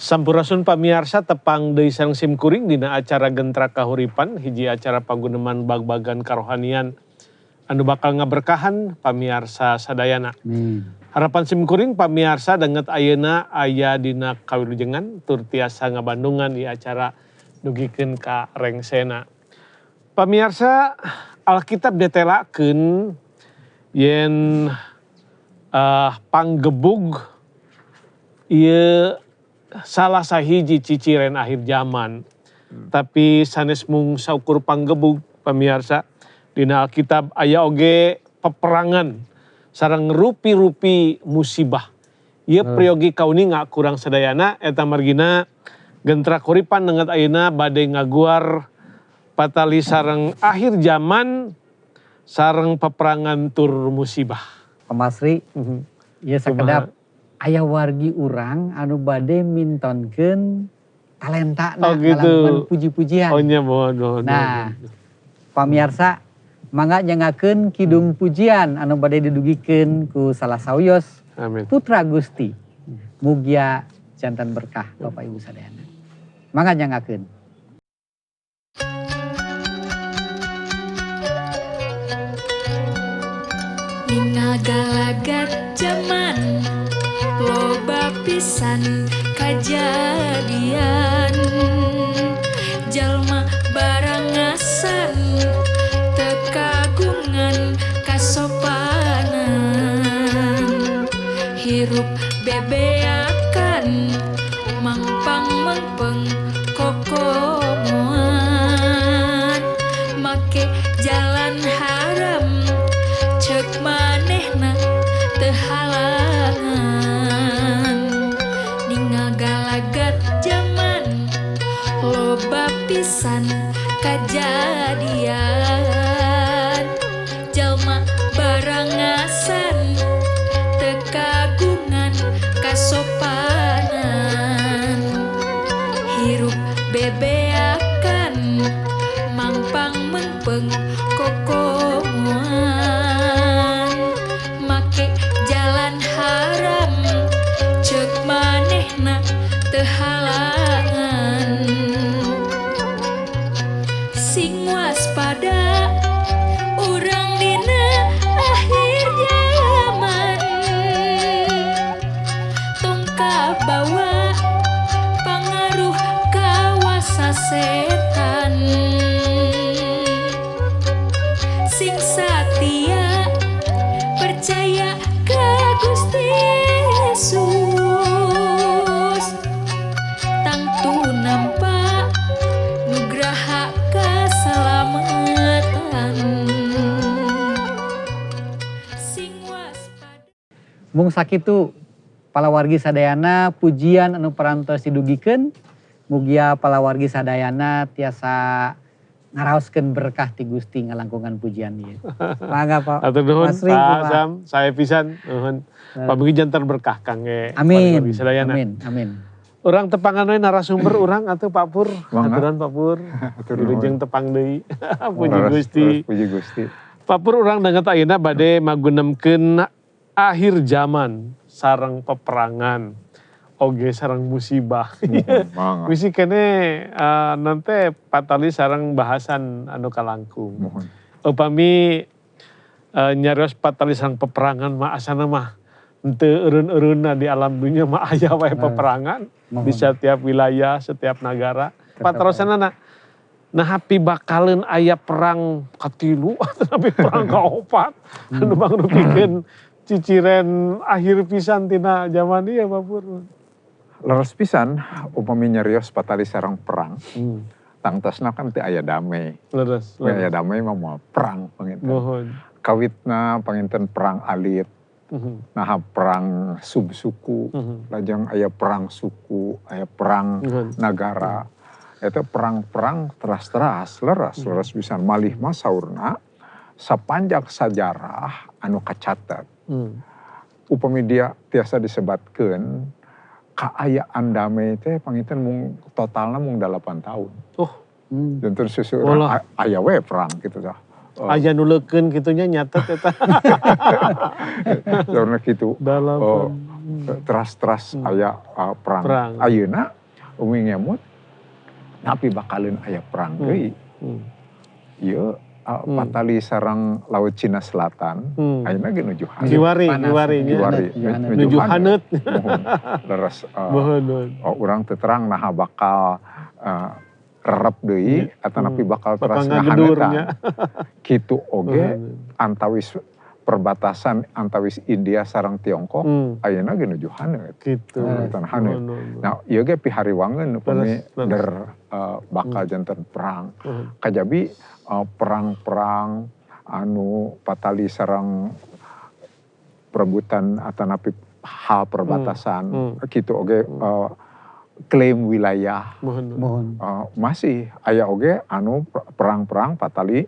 Sampurasun pamiarsa tepang deui sareng simkuring dina acara Gentra Kahuripan hiji acara paguneman bag-bagan karohanian anu bakal ngaberkahan pamiarsa sadayana. Harapan simkuring pamiarsa danget ayeuna aya dina kawilujengan tur tiasa ngabandungan di acara dugikeun ka rengsena. Pamiarsa Alkitab detelakeun yen panggebug ieu salah sahiji ciciren akhir zaman. Tapi sanes mung saukur panggebug pamiarsa dina Alkitab aya oge peperangan sareng rupi-rupi musibah. Ieu priogi kauninga kurang sadayana eta margina Gentra Kahuripan danget ayeuna bade ngaguar patali sareng akhir zaman sareng peperangan tur musibah. Pamasri, ieu sakedap aya wargi urang anu bade mintonkeun talenta ngalaman puji-pujian. Oh nya mohon. Nah, pamirsa mangga nyangakeun kidung pujian anu bade didugikeun ku salah sauyos Amin. putra Gusti. Mugia jantan berkah Bapak Ibu sadayana. Mangga nyangakeun. Dina galagat zaman loba pisan kajadian jalma barangasan teu kagungan kasopanan hirup bebeakan mangpang mengpeng kokomoan make jalan haram cek manehna teu halangan ningal galagat zaman loba pisan kajadian jalma barangasan teu kagungan kasopanan hirup bebeakan mangpang mengpeng kokomoan make jalan haram cek manehna teu halangan sing waspada urang dina akhir zaman tong kabawa pangaruh kawasa setan sing satia percaya ka Gusti Yesus tangtu nampa nugraha kasalamatan sing waspada. Mung sakitu palawargi sadayana pujian anu parantos didugikeun mugia palawargi sadayana tiasa ngaraoskeun berkah ti Gusti ngalangkungan pujian ieu. Mangga Pak. Atur nuhun Masri, Pak Pak. Sam, saya pisan nuhun. Pamugi jantan berkah kangge Amin. palawargi sadayana. Amin. Urang tepangan we narasumber urang atuh Pak Pur. Mangga. Aturan Pak Pur. Wilujeng tepang deui. Puji Gusti. Puji Gusti. Pak Pur urang danget ayeuna bade magunemkeun akhir zaman sareng peperangan oge sareng musibah. Mangga. Wisi kene nanti patali sareng bahasan anu kalangkung. Mohon. Upami nyarios patali sareng peperangan mah asana mah henteu eureun-eureunna di alam dunia mah aya wae peperangan Mohon. di setiap wilayah, setiap negara. Patrosanana nah hapi bakaleun aya perang katilu tapi perang kaopat anu mangrupikeun ciciren akhir pisan tina zaman ieu Pak Pur. Leres pisan upami nyarios patali sareng perang. Tangtosna kan teu aya damai. Leres. Aya damai mah moal perang panginten. Mohon. Kawitna panginten perang alit. Nah perang subsuku. Lajeng aya perang suku, aya perang negara. Eta perang-perang teras-teras leres pisan malih mah saurna sapanjang sajarah anu kacatet. Upami dia tiasa disebatkeun kaayaan damai teh panginten mung totalna mung 8 tahun. Oh. Dan terus susu aya we perang gitu dah. Aya nu leukeun kitunya nyatet eta. Karena gitu. Dalapan. teras-teras aya perang. Ayeuna umi ngemut tapi bakalin aya perang deui. Ieu patali sareng Laut Cina Selatan, ayeuna ge nuju haneut. Kiwari nuju haneut. Leres urang teu terang naha bakal rerep deui atanapi bakal teras ngahaneutan. Kitu oge antawis perbatasan antawis India sareng Tiongkok ayeuna ge nuju haneut. Gitu. Haneut. Nah, ieu ge pihariwangeun upami bakal janten perang. Kajabi perang-perang anu patali sareng perebutan atanapi hal perbatasan kitu oge klaim wilayah. Masih aya oge anu perang-perang patali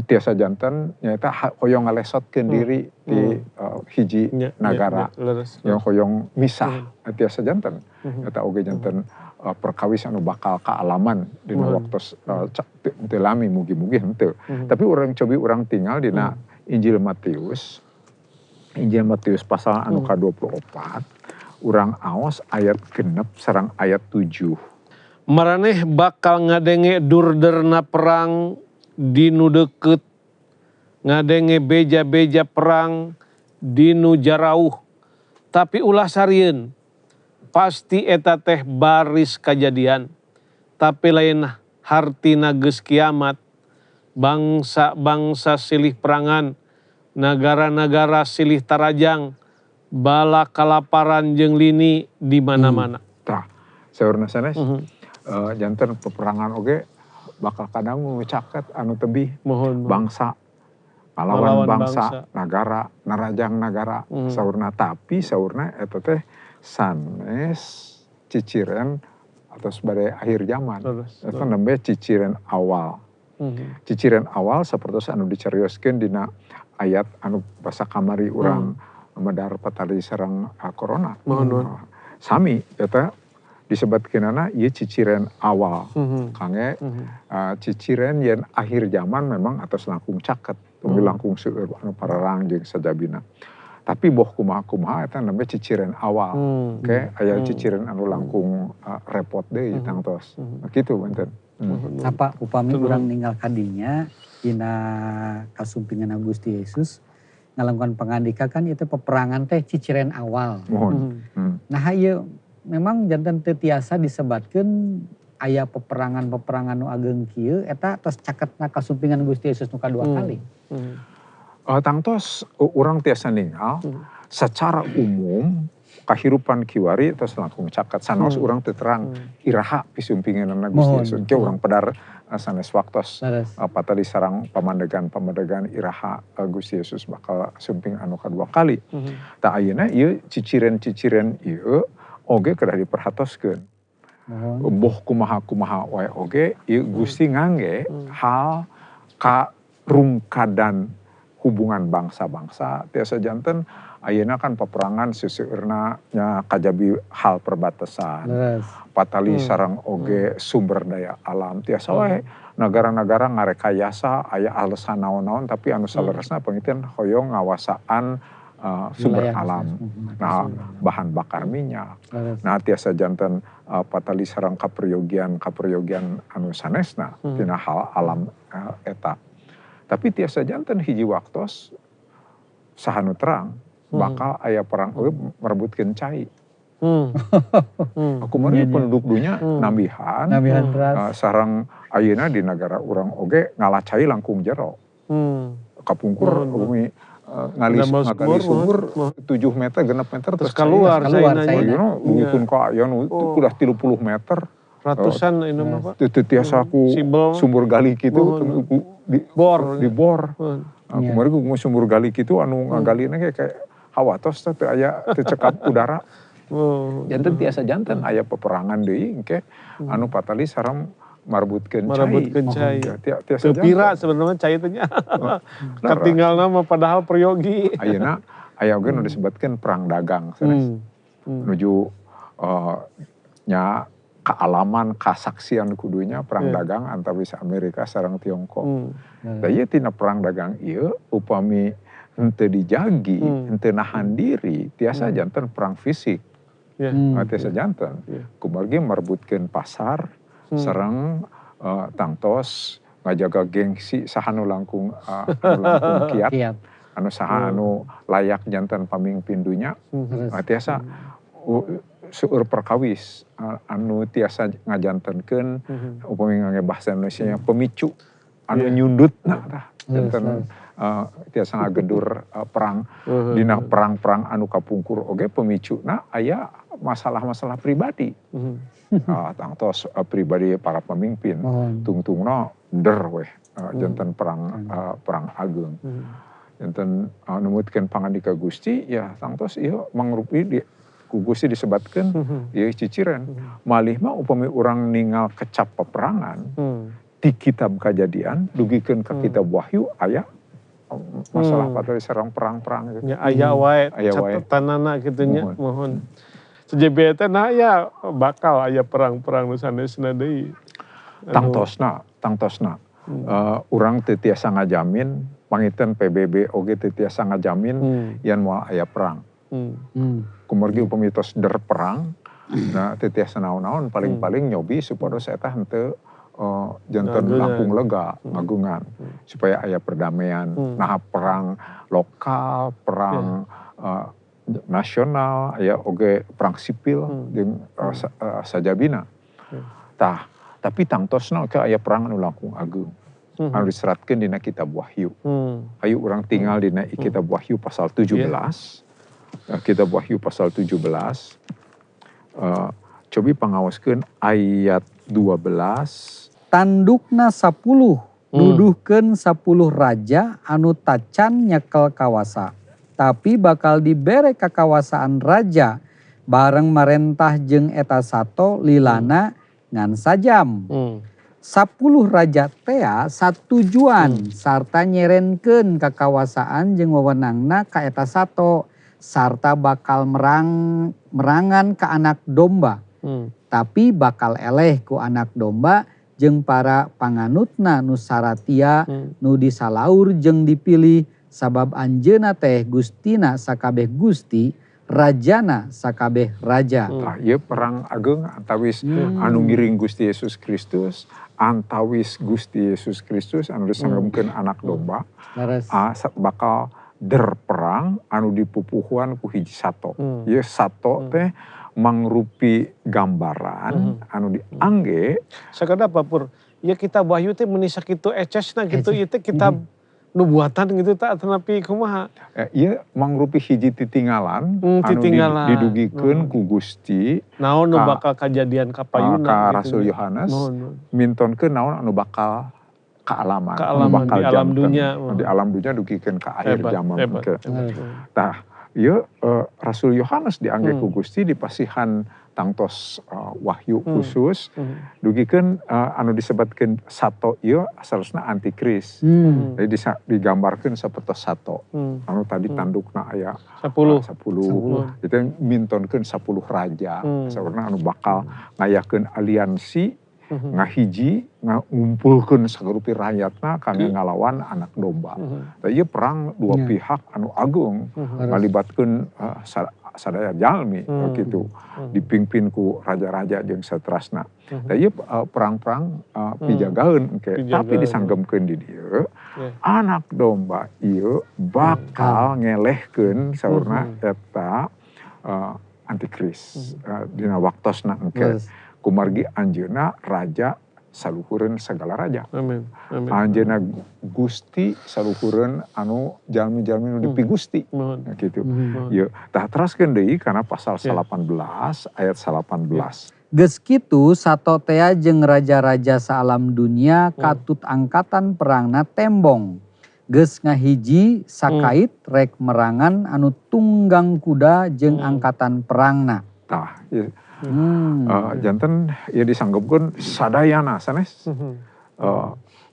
tiasa janten nyaeta hoyong ngalesotkeun diri di hiji nagara yang hoyong misah tiasa janten eta oge janten perkawis anu bakal kaalaman dina waktos teu lami mugi-mugi henteu. Tapi urang cobi urang tinggal dina Injil Matius pasal anu ka-24 urang aos ayat 6 sareng ayat 7. Maraneh bakal ngadenge durderna perang dinu deukeut, ngadenge beja-beja perang dinu jarauh. Tapi ulah sarieun, pasti eta teh baris kajadian. Tapi lain hartina geus kiamat, bangsa-bangsa silih perangan, negara-negara silih tarajang, bala kalaparan jeung lini di mana-mana. Tah, saurna sanes janten peperangan oge bakal kadangu caket anu tebih bangsa ngalawan bangsa, negara, narajang negara saurna. Tapi saurna eta teh sanes ciciren atau sebagai akhir zaman. Eta nembe ciciren awal. Ciciren awal sapertos anu dicarioskeun dina ayat anu basa kamari urang medar patali sareng corona. Sami eta disebutkeunana ieu ciciren awal. Kange ciciren yen akhir zaman memang atos langkung caket, tumi langkung seueur anu pararang jeung sajabina. Tapi boh kumaha-kumaha eta nembe ciciren awal. Oke, aya ciciren anu langkung repot deui tangtos. Kitu benten. Sapa upami urang ninggal kadinya dina kasumpingan Gusti Yesus ngalakukan pangandika kan itu peperangan teh ciciren awal. Nah ieu memang janten teu tiasa disebatkeun aya peperangan-peperangan nu ageng kieu eta tos caketna kasumpingan Gusti Yesus nu kadua kali. Tangtos urang tiasa ninggal secara umum kahirupan kiwari tos langkung caket sanos urang teu terang iraha pisumpinganna Gusti Yesus. Ke urang pedar sanes waktos patali sarang pamandegan iraha Gusti Yesus bakal sumping anu kadua kali. Tah ayeuna ieu ciciren-ciciren ieu oge kedah diperhatoskeun. Boh kumaha-kumaha wae oge ieu Gusti ngangge hal karungkadan hubungan bangsa-bangsa. Tiasa janten ayeuna kan peperangan seseueurna nya kajabi hal perbatasan. Patali sareng oge sumber daya alam. Tiasa wae negara-negara ngarekayasa aya alasan naon-naon tapi anu saleresna pangiteuan hoyong ngawasaan sumber alam. Nah, bahan bakar minyak. Nah, tiasa janten patali sareng kaperyogian anu sanesna tina hal alam eta. Tapi tiasa janten hiji waktos sahanu terang bakal aya perang merebutkeun cai. Kumaha penduduk dunya nambihan sareng ayeuna di negara urang oge ngalah cai langkung jero. Kapungkur umi ngagali sumur 7 meter, 6 meter terus keluar caina. Ayeuna ngikun ka aya nu udah 30 meter. Ratusan ini mah Pak. Teu tiasa ku sumur gali kitu dibor. Kumaha ku sumur gali kitu anu ngagalina ge kayak hawatos teh teu aya teu cekap udara. Janten tiasa janten aya peperangan deui engke anu patali sareng marbutkeun cai. Teu pira sebenarnya cai teh nya. Katinggalna mah padahal peryogi. Ayeuna aya oge nu disebutkeun perang dagang sanes. Nuju nya kaalaman kasaksian kudunya perang dagang antawis Amerika sareng Tiongkok. Da ieu tina perang dagang ieu upami ente dijagi, ente nahan diri, tiasa jantan perang fisik. Tiasa jantan. Kumargi merebutkan pasar, serang tangtos, ngajaga gengsi sahanu langkung kiat. Anu saha anu layak jantan pamimpin dunia. Tiasa seueur perkawis anu tiasa ngajantankeun upami ngangge bahasa Indonesia pemicu anu nyundutna tah janten tiasa ngagedur perang dina perang-perang anu kapungkur oge pemicuna aya masalah-masalah pribadi. Tangtos pribadi para pemimpin tungtungna der weh janten perang ageung. Janten numutkeun pangandika Gusti ya tangtos ieu mangrupi di ku Gusti disebatkeun ieu ciciren. Malih mah upami urang ningal kecap peperangan di kitab Kajadian dugikeun ka kitab Wahyu aya masalah patali sareng perang-perang gitu. Ya aya wae catatanana kitu nya mohon. Sejebe teh nah ya bakal aya perang-perang nu sanesna deui. Tangtosna. Urang teu tiasa ngajamin pangiten PBB oge teu tiasa ngajamin yen moal aya perang. Kumargi upami tos der perang, nah teu tiasa naon-naon paling-paling nyobi supados eta henteu janten langkung lega ngagungan supaya aya perdamaian. Nah perang lokal, perang nasional, aya oge perang sipil jeung sajabina. Tah tapi tangtosna ke aya perang anu langkung agung. Anu diseratkeun dina kitab Wahyu. Hayu urang tinggal dina kitab Wahyu pasal 17. Kitab Wahyu pasal 17. Cobi pangaoskeun ayat 12. Tandukna 10 nuduhkeun 10 raja anu tacan nyekel kawasa. Tapi bakal dibere kakawasaan raja bareng marentah jeung eta sato lilana ngan sajam. 10 raja tea satujuan sarta nyerenkeun kakawasaan jeung wewenangna ka eta sato sarta bakal merangan ka anak domba. Tapi bakal eleh ku anak domba jeung para panganutna nu saratia nu disalaur jeung dipilih sabab anjeunna teh gustina sakabeh gusti rajana sakabeh raja. Ieu perang ageung antawis anu ngiring Gusti Yesus Kristus, antawis Gusti Yesus Kristus anu disanggeukeun anak domba. Bakal der perang anu dipupuhuan ku hiji sato. Ieu sato teh mangrupi gambaran anu diangge sakadapa Pur. Ya kitab Wahyu teh meuni sakitu ecesna gitu ieu teh kitab nubuatan gitu tak tenapi kumaha. Ieu mangrupi hiji titinggalan anu didugikeun ku Gusti. Naon nu bakal kajadian ka payuna ka Rasul Yohanes mintonkeun naon anu bakal kaalaman di alam dunia. Di alam dunia dugikeun ka akhir zaman. Tah ieu Rasul Yohanes diangge ku Gusti dipasihan tangtos wahyu khusus dugikeun anu disebutkeun sato ieu saresna antikris. Jadi digambarkeun sapertos sato. Anu tadi tandukna aya 10. Itu mintonkeun 10 raja. Saurna anu bakal ngayakeun aliansi ngahiji ngumpulkeun sagerupi rakyatna kangge ngalawan anak domba. Ieu perang dua pihak anu agung ngalibatkeun sadaya jalmi gitu dipimpin ku raja-raja jeung satrasna. Ieu perang-perang pijagaeun engke tapi disanggeukeun di dieu anak domba ieu bakal ngelehkeun saurna eta antikris dina waktosna engke. Kumargi anjeunna raja saluhureun sagala raja. Anjeunna Gusti saluhureun anu jalmi-jalmi nu dipigusti. Gitu. Ieu tah teraskeun deui kana pasal 18 ayat 18. Geus kitu sato tea jeung raja-raja saalam dunia katut angkatan perangna tembong. Geus ngahiji sakait rek merangan anu tunggang kuda jeung angkatan perangna. Tah janten ya disanggupkeun sadayana sanes.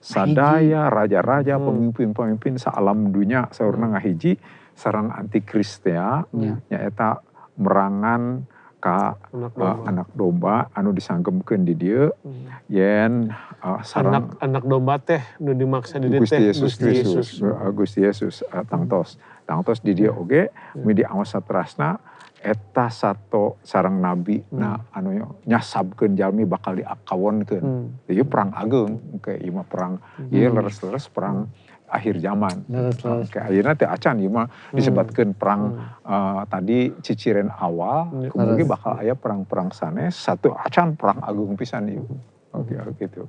Sadaya raja-raja pemimpin-pemimpin saalam dunia saurna ngahiji sareng antikris teh nyaeta merangan ka anak domba anu disanggemkeun di dieu yen sareng anak domba teh nu dimaksa di dieu Gusti teh Yesus Kristus Gusti Yesus tangtos di dieu oge midi awas satrasna eta sato sareng nabi na anu nyasabkeun jalmi bakal diakawonkeun. Ieu perang ageung ke ieu mah perang ieu leres-leres perang akhir zaman. Oke, ayeuna teh acan ieu mah disebutkeun perang tadi ciciren awal, kemudian bakal aya perang-perang sanes, satu acan perang agung pisan ieu. Oke, gitu.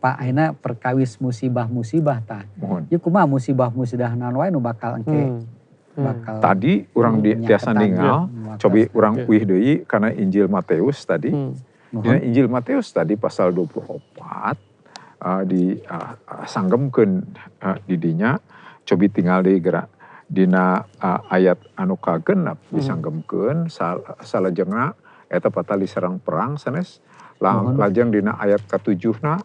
Pak ayeuna perkawis musibah-musibah tah. Mohon. Ieu kumaha musibah-musibah naon wae nu bakal engke bakal tadi urang tiasa ningal, cobi urang uih deui kana Injil Matius tadi. Dina Injil Matius tadi pasal 24 disanggemkeun di dinya cobi tinggal di gerak dina ayat anu kagenep disanggemkeun salajengna eta patali sareng perang sanes lajeng dina ayat ka-7na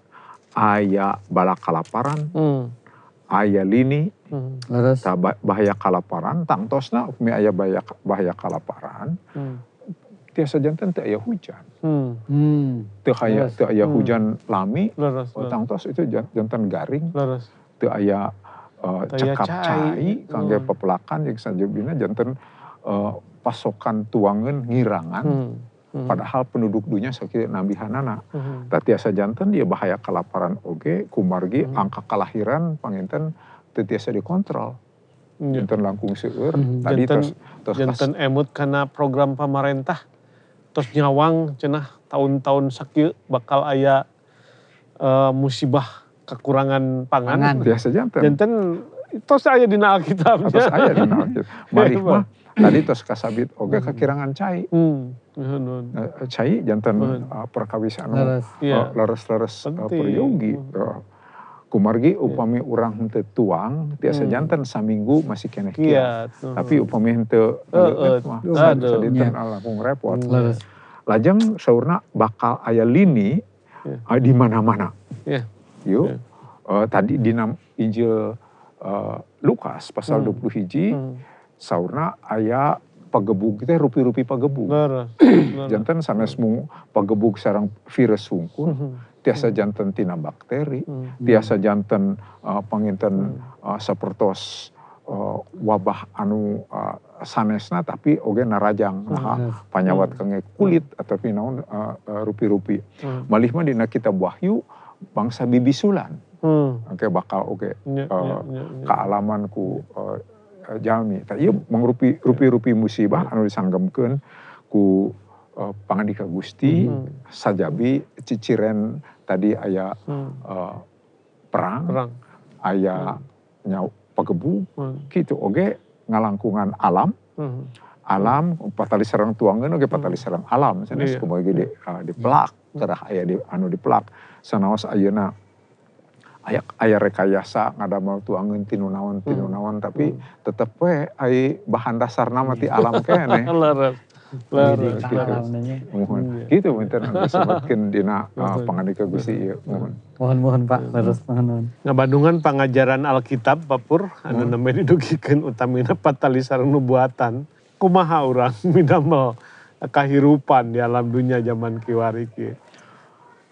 aya bala kalaparan aya lini bahaya kalaparan tangtosna upami aya bahaya kalaparan tiasa janten teu aya hujan. Teu aya hujan lami, tangtos itu janten garing. Teu aya cekap cai kangge pepelakan jeung sajobina janten pasokan tuangan ngirangan. Padahal penduduk dunia sakieu nabihanana. Da tiasa janten dia bahaya kelaparan oge kumargi angka kelahiran panginten teu tiasa dikontrol. Janten langkung seueur tadi tos janten emut kana program pamarentah. Terus nyawang cenah tahun-tahun sakieu bakal aya musibah kekurangan pangan. Biasa janten. Janten tos aya dina Alkitab. Tos aya dina Alkitab. Malih mah tadi tos kasabit oge kakirangan cai. Cai janten perkawis anu leres-leres peryogi. Kumargi upami urang henteu tuang tiasa janten saminggu masih keneh kiat. Tapi upami henteu mah sadinten langkung repot. Lajeng saurna bakal aya lini di mana-mana. Yuk tadi dina Injil Lukas pasal 21 saurna aya pagebug teh rupi-rupi pagebug. Janten sanes mung pagebug sareng virus hungkul. Tiasa janten tina bakteri, tiasa janten panginten sapertos wabah anu sanesna tapi oge narajang panyawat kangge kulit atau naon rupi-rupi. Malih mah dina kitab Wahyu bangsa bibisulan. Oke bakal oge kaalaman ku jalmi. Tah ieu rupi-rupi musibah anu disanggemkeun ku pangandika Gusti sajabi ciciren tadi aya perang aya pagebug kitu oge ngalangkungan alam patali sareng tuangeun oge patali sareng alam sanes kumaha ge dipelak kerah aya anu dipelak sanaos ayeuna aya rekayasa ngadamel tuangeun tinu naon tapi tetep we ai bahan dasarna mah ti alam keneh. Gitu minta disebutkan dina pangandika Gusti ieu mohon Pak terus mohon. Ngabandungan pangajaran Alkitab Papur anu nembe didugikeun utamina patali sareng nubuatan. Kumaha urang midamel kahirupan di alam dunia zaman kiwari kieu.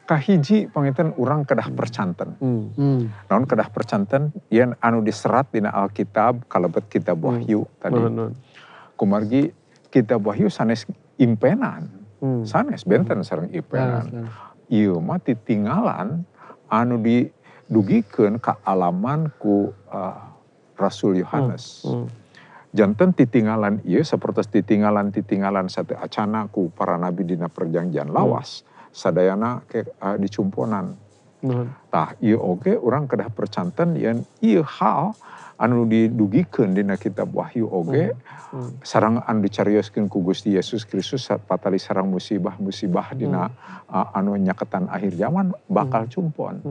Kahiji panginten urang kedah percanten. Naon kedah percanten yen anu diserat dina Alkitab kalebet kitab Wahyu tadi. Kumargi kitab Wahyu sanes impenan. Sanes benten sareng impenan. Ieu mah titinggalan anu didugikeun ka alaman ku Rasul Yohanes. Janten titinggalan ieu sapertos titinggalan sate acana ku para nabi dina perjanjian lawas. Sadayana ke dicumponan. Tah ieu oge urang kedah percanten yen ieu hal anu didugikeun dina kitab Wahyu oge sareng anu dicarioskeun ku Gusti Yesus Kristus patali sareng musibah-musibah dina anu nyaketan akhir zaman bakal cumpon.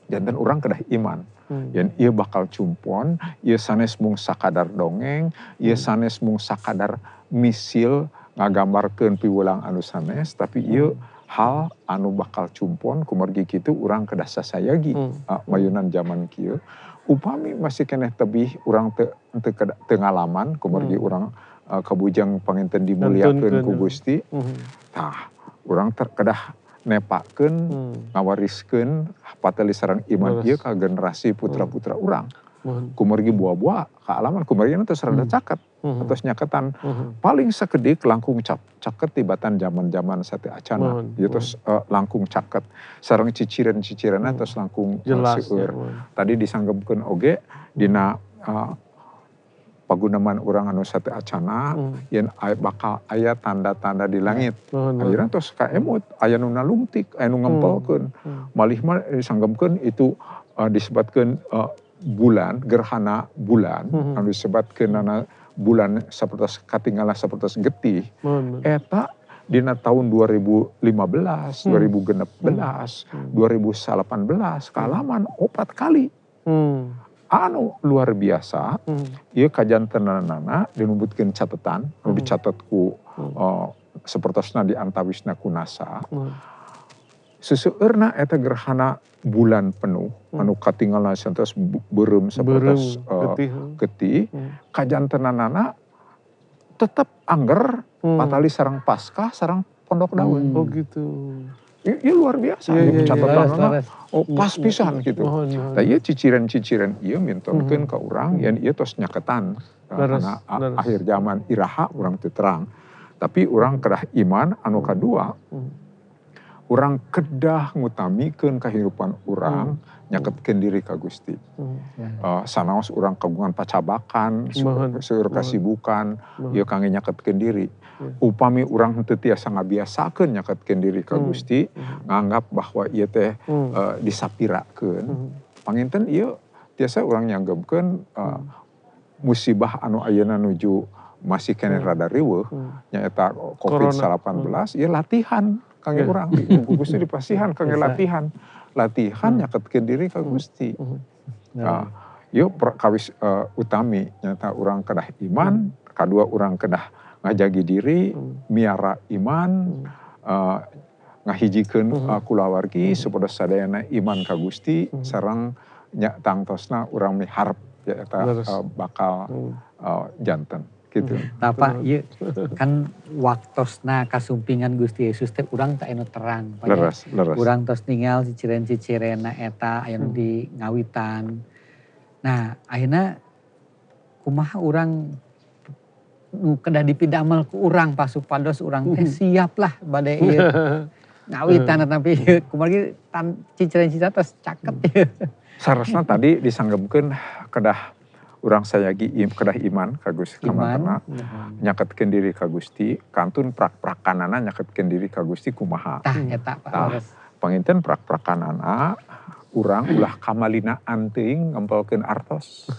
Janten urang kedah iman. Yen ieu bakal cumpon, ieu sanes mung sakadar dongeng, ieu sanes mung sakadar misil ngagambarkeun piwulang anu sanes, tapi ieu hal anu bakal cumpon kumargi kitu urang kedah sasayagi mayunan zaman kieu. Upami masih keneh tebih urang teu ngalaman kumargi urang kabujang panginten dimuliakeun ku Nantunkeun. Gusti. Tah, urang kedah nepakeun ngawariskeun pateli sareng iman ieu ka generasi putra-putra urang. Kumargi buah-buah ka alaman kumargi tos rada caket. Tos nyaketan paling sakedik langkung caket tibatan zaman-zaman sate acana. Ieu tos langkung caket sareng ciciren-cicirenna tos langkung seueur. Tadi disanggepkeun oge dina paguneman urang anu sate acana yen bakal aya tanda-tanda di langit. Akhirnya tos kaemut aya nu nalungtik, aya nu ngempelkeun. Malih mah disanggepkeun itu disebutkeun bulan, gerhana bulan, anu disebutkeunana bulan sapertos katinggalan sapertos getih. Eta dina tahun 2015, 2016, 2018 kaalaman 4 kali. Anu luar biasa, ieu kajantenanana dinumbutkeun catetan, anu dicatet ku sapertosna di antawisna ku NASA. Seseueurna eta gerhana bulan penuh, anu katinggalan sapertos beureum sapertos getih, kajantenanana tetep angger patali sareng Paskah sareng Pondok Daun. Oh gitu. Ieu luar biasa, catatanana pas pisan gitu. Tah ieu ciciren-ciciren ieu mintonkeun ka urang yen ieu tos nyaketan karena akhir zaman iraha urang teu terang. Tapi urang kedah iman anu kadua, urang kedah ngutamikeun kahirupan urang nyaketkeun diri ka Gusti. Sanaos urang kagungan pacabakan, seueur kasibukan, ieu kangge nyaketkeun diri. Upami urang teu tiasa ngabiasakeun nyaketkeun diri ka Gusti, nganggap bahwa ieu teh disapirakeun. Panginten ieu tiasa urang nyanggepkeun musibah anu ayeuna nuju masih kene rada riweuh nyaeta COVID-19, ieu latihan kangge urang. Gusti dipasihan kangge latihan. Latihan nyaketkeun diri ka Gusti. Ieu kawis utami nyata urang kedah iman, kadua urang kedah ngajagi diri, miara iman, ngahijikeun kulawargi supados sadayana iman ka Gusti sareng tangtosna urang miharep eta bakal janten gitu. Pak, ieu kan waktosna kasumpingan Gusti Yesus teh urang teh anu terang. Leres. Urang tos ninggal ciciren-cicirenna eta aya nu di ngawitan. Nah, akhirnya kumaha urang nu kedah dipidamel ku urang pasupados urang teh siap lah bade ieu ngawitan tapi kumaha ciciren-ciciren tos caket ieu. Saresna tadi disanggepkeun kedah urang sayagi kedah iman ka Gusti kamantenna nyaketkeun diri ka Gusti, kantun prak-prakanana nyaketkeun diri ka Gusti kumaha. Tah eta Pak. Panginten prak-prakanana urang ulah kamalinaan teuing ngempelkeun artos.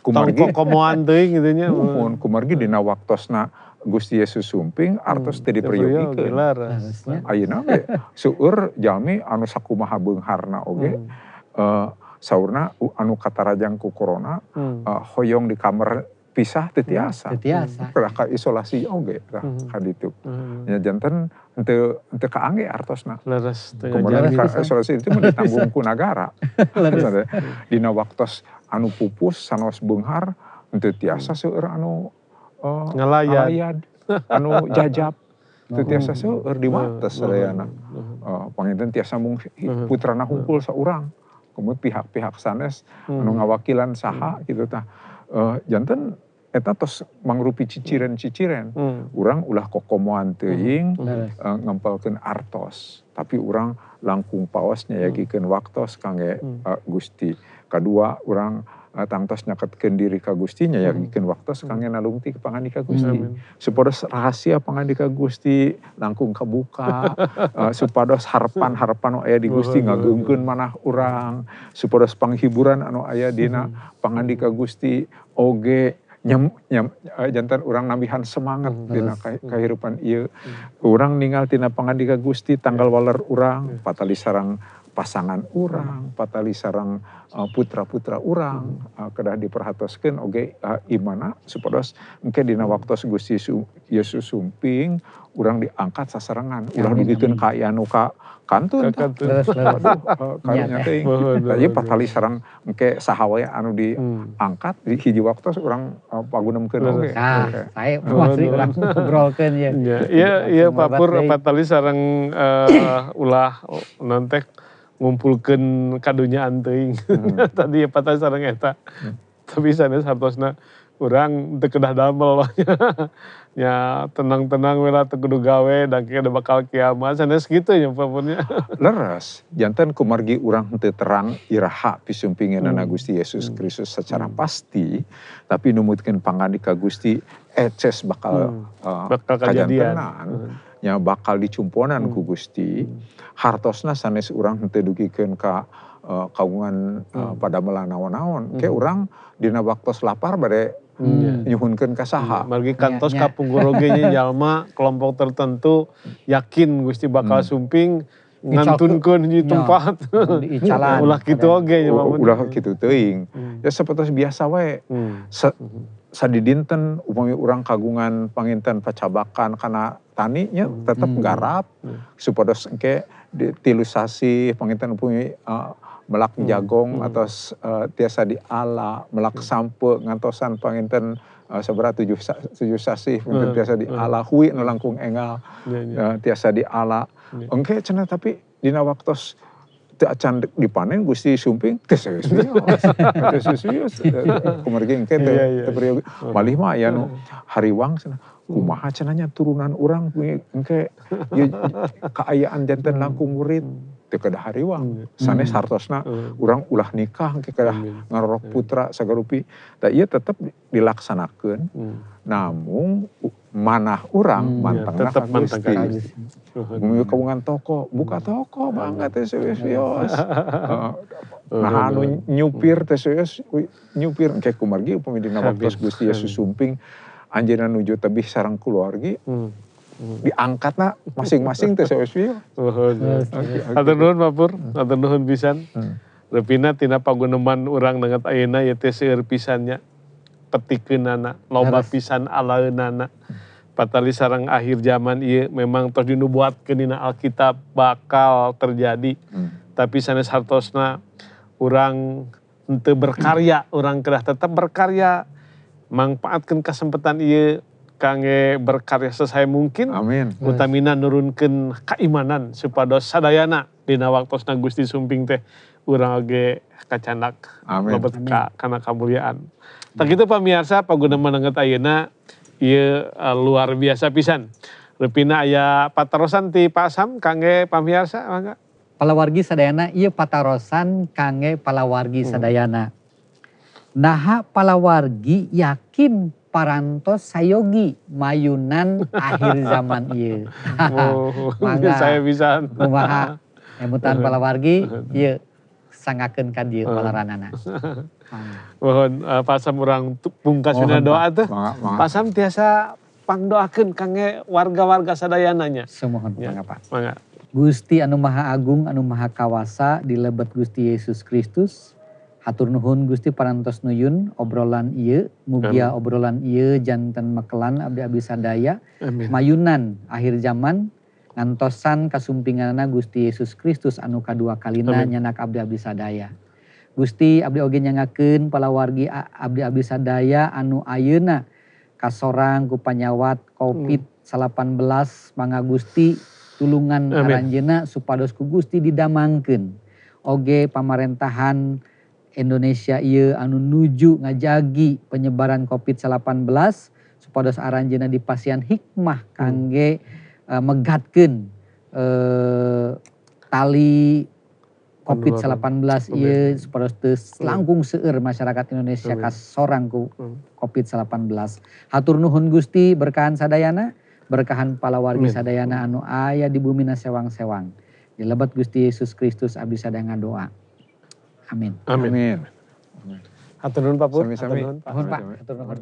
Kumargi komoan teuing gitu nya. Kumargi dina waktosna Gusti Yesus sumping artos teu diperyoikeun. Ayeuna ge seueur jalmi anu sakumaha beungharna oge saurna anu katarajang ku corona hoyong di kamar pisah teu tiasa. Ka isolasi oge ka ditu. Nya janten henteu kaangge artosna. Leres teu ngajalmi ka isolasi itu mah ditanggung ku nagara. Dina waktos anu pupus sanos beunghar henteu tiasa seueur anu ngalayan anu jajab. Teu tiasa seueur di wates sadayana. Panginten tiasa mung putrana hungkul saurang. Kemudian pihak-pihak sanes anu ngawakilan saha gitu tah. Janten eta tos mangrupi ciciren-ciciren. Urang ulah kokomoan teuing ngempelkeun artos. Tapi urang langkung paos nyayagikeun waktos kangge Gusti. Kadua urang tangtos nyaketkeun diri ka Gusti nyayagikeun waktos kangge nalungti pangandika Gusti. Supados rahasia pangandika Gusti langkung kabuka, supados harapan-harapan anu aya di Gusti ngageungkeun manah urang, supados panghiburan anu aya dina pangandika Gusti oge jantan urang nambihan semangat dina kahirupan ieu. Urang ningal tina pangandika Gusti tanggal waler urang patali sareng pasangan urang, patali sareng putra-putra urang, kedah diperhatoskeun oge imana supados engke dina waktos Gusti Yesus sumping urang diangkat sasarengan, ulah dugikeun ka anu ka kantun. Waduh, karunya teuing. Tadi patali sareng engke saha wae anu diangkat di hiji waktos urang pagunemkeun oge. Nah, saya masih urang ngobrolkeun ya. Iya Papur patali sareng ulah nantek ngumpulkeun kadunyaan teuing. Tadi patali sareng eta. Tapi sanes hartosna urang teu kedah damel nya tenang-tenang we lah teu kudu gawe da bakal kiamat sanes kitu nya Papurnya. Leres, janten kumargi urang teu terang iraha pisumpingeunana Gusti Yesus Kristus secara pasti, tapi numutkeun pangandika Gusti eces bakal kajantenan, nya bakal dicumponan ku Gusti. Hartosna sanes urang teu dugikeun ka kagungan pada melanaon-naon, ke urang dina waktos lapar bade nyuhunkeun ka saha. Margi kantos ka pungguroge nya jalma kelompok tertentu yakin Gusti bakal sumping ngantunkeun di tempat. Ulah kitu oge nya ulah kitu teuing. Ya sapertos biasa wae. Sadidinten upami urang kagungan panginten pacabakan kana tani nya tetep garap supados engke tilusasi panginten upami melak jagong atau tiasa diala, melak sampe ngantosan panginten sabaraha 7 sasih panginten tiasa diala, hui nu langkung enggal tiasa diala. Engke cenah tapi dina waktos teu acan dipanen Gusti sumping teu serius. Kumargi engke teu priyogi. Malih mah aya nu hariwang cenah. Kumaha cenahnya turunan urang engke kaayaan janten langkung murid. Teu kedah hariwang, sanes hartosna urang ulah nikah engke kedah ngarorok putra sagarupi. Da ieu tetep dilaksanakeun. Namun manah urang mantengna ka Gusti. Bumi kagungan toko, buka toko bangga teh serius. Nah anu nyupir teh serius nyupir engke kumargi upami dina waktos Gusti Yesus sumping anjeunna nuju tebih sareng kulawargi. Diangkatna masing-masing teh saeueus. Hatur nuhun Papur, hatur nuhun pisan. Repina tina paguneman urang neungat ayeuna ieu teh seueur pisannya. Petikeunana, loba pisan alaeunana. Patali sareng akhir zaman ieu memang tos dinubuatkeun dina Alkitab bakal terjadi. Tapi sanes hartosna urang henteu berkarya, urang kedah tetep berkarya. Mangpaatkeun kesempatan ieu kangge berkarya sesae mungkin. Amin. Utamina nurunkeun keimanan supados sadayana dina waktosna Gusti sumping teh urang oge kacandak lobet kana kamuliaan. Tah kitu pamirsa paguneman neungeut ayeuna ieu luar biasa pisan. Repina aya patarosan ti Pak Sam kangge pamirsa mangga. Palawargi sadayana ieu patarosan kangge palawargi sadayana. Naha palawargi yakin parantos sayogi mayunan akhir zaman ieu. Mangga saya bisa. Kumaha emutan palawargi ieu sangakeun ka dieu palaranana. Mohon Pak Sam urang pungkasna doa teh. Pak Sam tiasa pangdoakeun kangge warga-warga sadayananya. Sumohon mangga Pak. Mangga. Gusti anu Maha Agung anu Maha Kawasa di lebet Gusti Yesus Kristus. Hatur nuhun Gusti parantos nuyun obrolan ieu, mugia obrolan ieu janten makelan abdi-abdi sadaya. Mayunan akhir zaman ngantosan kasumpinganana Gusti Yesus Kristus anu kadua kalina nyanak abdi-abdi sadaya. Gusti abdi oge nyangakeun palawargi abdi-abdi sadaya anu ayeuna kasorang ku panyawat COVID-19 mangga Gusti tulungan aranjeunna supados ku Gusti didamangkeun. Oge pamarentahan Indonesia ieu anu nuju ngajagi penyebaran COVID-19 supados aranjeunna dipasian hikmah kangge megatkeun tali COVID-19 ieu supados teu langkung seueur masyarakat Indonesia kasorang ku COVID-19. Hatur nuhun Gusti berkahan sadayana, berkahan palawargi sadayana anu aya di bumina sewang-sewang. Di lebet Gusti Yesus Kristus abdi sadaya ngadoa. Amin. Amin. Hatur nuhun Pak Pur. Sami-sami. Nuhun Pak. Hatur nuhun.